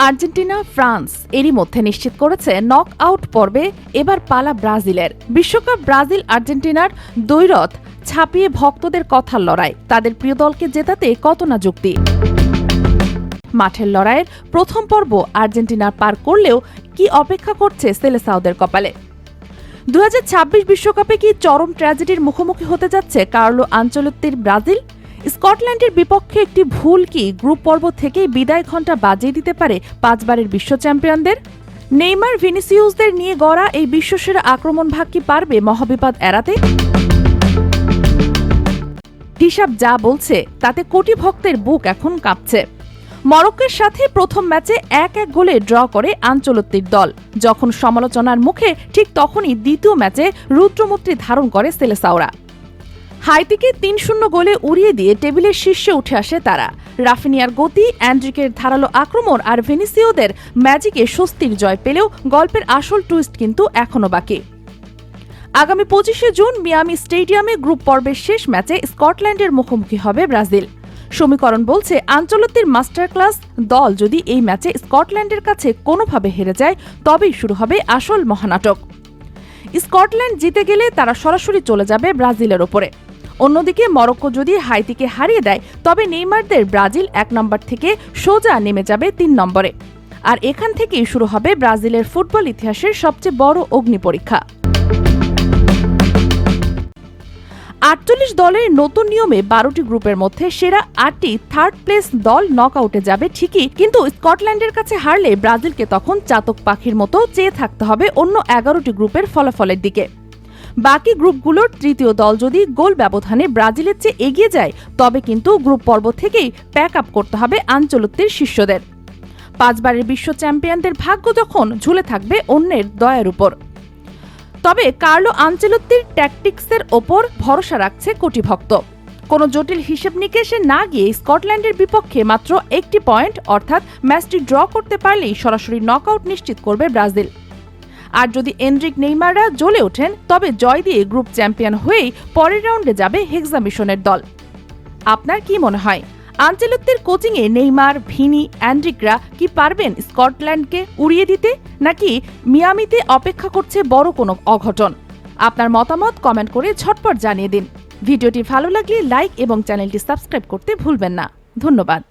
Argentina, France এরই মধ্যে নিশ্চিত করেছে নক আউট পর্বে এবার পালা ব্রাজিলের। বিশ্বকাপ ব্রাজিল আর্জেন্টিনার দ্বৈরথ ছাপিয়ে ভক্তদের কথার লড়াই, তাদের প্রিয় দলকে জেতাতে কত না যুক্তি। মাঠের লড়াইয়ের প্রথম পর্ব আর্জেন্টিনার পার করলেও কি অপেক্ষা করছে সেলেসাওদের কপালে। 2026 বিশ্বকাপে কি চরম ট্র্যাজেডির মুখোমুখি হতে যাচ্ছে কার্লো আনচেলত্তির ব্রাজিল? স্কটল্যান্ডের বিপক্ষে একটি ভুল কি গ্রুপ পর্ব থেকেই বিদায় ঘণ্টা বাজিয়ে দিতে পারে 5 বারের বিশ্ব চ্যাম্পিয়নদের? নেইমার, ভিনিসিয়াসদের নিয়ে গড়া এই বিশ্বসেরা আক্রমণ ভাগ কি পারবে মহাবিপদ এড়াতে? হিসাব যা বলছে তাতে কোটি ভক্তের বুক এখন কাঁপছে। মরক্কোর সাথে প্রথম ম্যাচে 1-1 গোলে ড্র করে আনচেলত্তির দল। যখন সমালোচনার মুখে, ঠিক তখনই দ্বিতীয় ম্যাচে রুদ্রমূর্তি ধারণ করে সেলেসাওরা। হাইতিকে 3-0 গোলে উড়িয়ে দিয়ে টেবিলের শীর্ষে উঠে আসে তারা। রাফিনিয়ার গতি, অ্যান্ড্রিকের ধারালো আক্রমণ আর ভিনিসিয়াসদের ম্যাজিকে স্বস্তির জয় পেলেও গল্পের আসল টুইস্ট কিন্তু এখনো বাকি। আগামী 25শে জুন মিয়ামি স্টেডিয়ামে গ্রুপ পর্বের শেষ ম্যাচে স্কটল্যান্ডের মুখোমুখি হবে ব্রাজিল। সমীকরণ বলছে আনচেলত্তির মাস্টার ক্লাস দল যদি এই ম্যাচে স্কটল্যান্ডের কাছে কোনোভাবে হেরে যায়, তবেই শুরু হবে আসল মহানাটক। স্কটল্যান্ড জিতে গেলে তারা সরাসরি চলে যাবে ব্রাজিলের ওপরে। অন্যদিকে মরক্কো যদি হাইতিকে হারিয়ে দেয়, তবে নেইমারদের ব্রাজিল 1 নম্বর থেকে সোজা নেমে যাবে 3 নম্বরে। আর এখান থেকেই শুরু হবে ব্রাজিলের ফুটবল ইতিহাসের সবচেয়ে বড় অগ্নিপরীক্ষা। 48 দলের নতুন নিয়মে 12টি গ্রুপের মধ্যে সেরা 8টি থার্ড প্লেস দল নকআউটে যাবে ঠিকই, কিন্তু স্কটল্যান্ডের কাছে হারলে ব্রাজিলকে তখন চাতক পাখির মতো চেয়ে থাকতে হবে অন্য 11টি গ্রুপের ফলাফলের দিকে। বাকি গ্রুপগুলোর তৃতীয় দল যদি গোল ব্যবধানে ব্রাজিলের চেয়ে এগিয়ে যায়, তবে কিন্তু গ্রুপ পর্ব থেকেই প্যাক আপ করতে হবে আনচেলত্তির শিষ্যদের। 5 বারের বিশ্ব চ্যাম্পিয়নদের ভাগ্য যখন ঝুলে থাকবে অন্যের দয়ার উপর। তবে কার্লো আনচেলত্তির ট্যাকটিক্সের ওপর ভরসা রাখছে কোটি ভক্ত। কোনো জটিল হিসেব নিকেশে না গিয়ে স্কটল্যান্ডের বিপক্ষে মাত্র 1টি পয়েন্ট অর্থাৎ ম্যাচটি ড্র করতে পারলেই সরাসরি নকআউট নিশ্চিত করবে ব্রাজিল। আর যদি এনরিক, নেইমাররা জ্বলে ওঠেন, তবে জয় দিয়ে গ্রুপ চ্যাম্পিয়ন হয়েই পরের রাউন্ডে যাবে হেক্সা মিশনের দল। আপনার কি মনে হয়, আনচেলত্তির কোচিংয়ে নেইমার, ভিনি, অ্যান্ড্রিকরা কি পারবেন স্কটল্যান্ডকে উড়িয়ে দিতে, নাকি মিয়ামিতে অপেক্ষা করছে বড় কোনো অঘটন? আপনার মতামত কমেন্ট করে ঝটপট জানিয়ে দিন। ভিডিওটি ভালো লাগলে লাইক এবং চ্যানেলটি সাবস্ক্রাইব করতে ভুলবেন না। ধন্যবাদ।